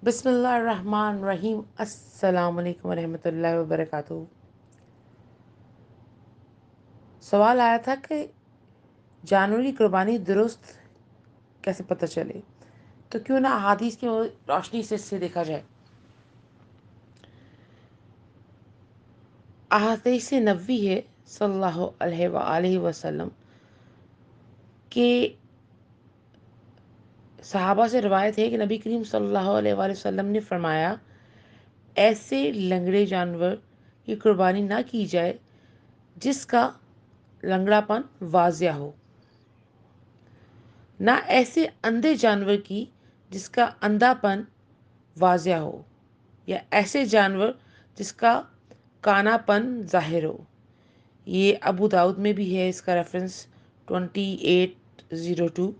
بسم اللہ الرحمن الرحیم۔ السلام علیکم ورحمۃ اللہ وبرکاتہ۔ سوال آیا تھا کہ جانور کی قربانی درست کیسے پتہ چلے، تو کیوں نہ احادیث کی روشنی سے اس سے دیکھا جائے۔ احادیث نبوی ہے صلی اللہ علیہ وآلہ وسلم کے صحابہ سے روایت ہے کہ نبی کریم صلی اللہ علیہ وآلہ وسلم نے فرمایا، ایسے لنگڑے جانور کی قربانی نہ کی جائے جس کا لنگڑا پن واضح ہو، نہ ایسے اندھے جانور کی جس کا اندھا پن واضح ہو، یا ایسے جانور جس کا کانا پن ظاہر ہو۔ یہ ابو داؤد میں بھی ہے، اس کا ریفرنس 2802۔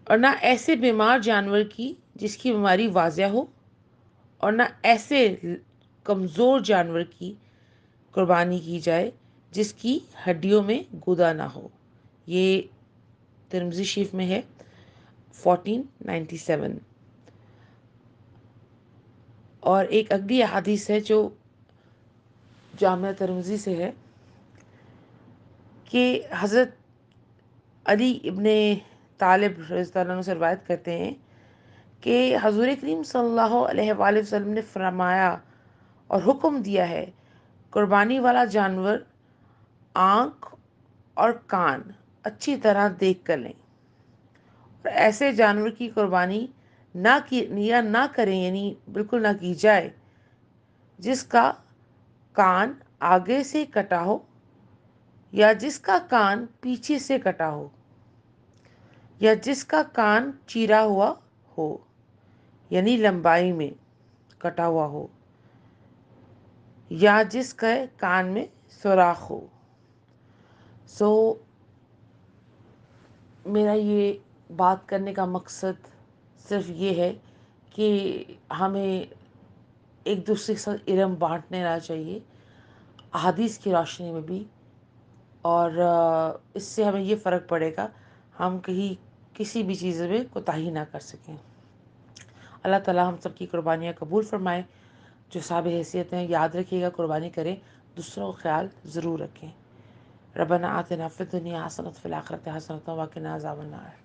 اور نہ ایسے بیمار جانور کی جس کی بیماری واضح ہو، اور نہ ایسے کمزور جانور کی قربانی کی جائے جس کی ہڈیوں میں گودا نہ ہو۔ یہ ترمذی شریف میں ہے 1497۔ اور ایک اگلی حدیث ہے جو جامعہ ترمذی سے ہے کہ حضرت علی ابن طالب رضی اللہ عنہ سے روایت کرتے ہیں کہ حضور کریم صلی اللہ علیہ وآلہ وسلم نے فرمایا اور حکم دیا ہے، قربانی والا جانور آنکھ اور کان اچھی طرح دیکھ کر لیں، اور ایسے جانور کی قربانی نہ کریں، یعنی بالکل نہ کی جائے جس کا کان آگے سے کٹا ہو، یا جس کا کان پیچھے سے کٹا ہو، یا جس کا کان چیرا ہوا ہو، یعنی لمبائی میں کٹا ہوا ہو، یا جس کے کان میں سوراخ ہو۔ میرا یہ بات کرنے کا مقصد صرف یہ ہے کہ ہمیں ایک دوسرے کے ساتھ علم بانٹنے رہنا چاہیے، احادیث کی روشنی میں بھی، اور اس سے ہمیں یہ فرق پڑے گا ہم کہیں کسی بھی چیز میں کوتاہی نہ کر سکیں۔ اللہ تعالیٰ ہم سب کی قربانیاں قبول فرمائے۔ جو صاحب حیثیت ہیں یاد رکھیے گا، قربانی کریں، دوسروں کا خیال ضرور رکھیں۔ ربنا آتنا فی الدنیا حسنۃ وفی الآخرۃ حسنۃ وقنا عذاب النار۔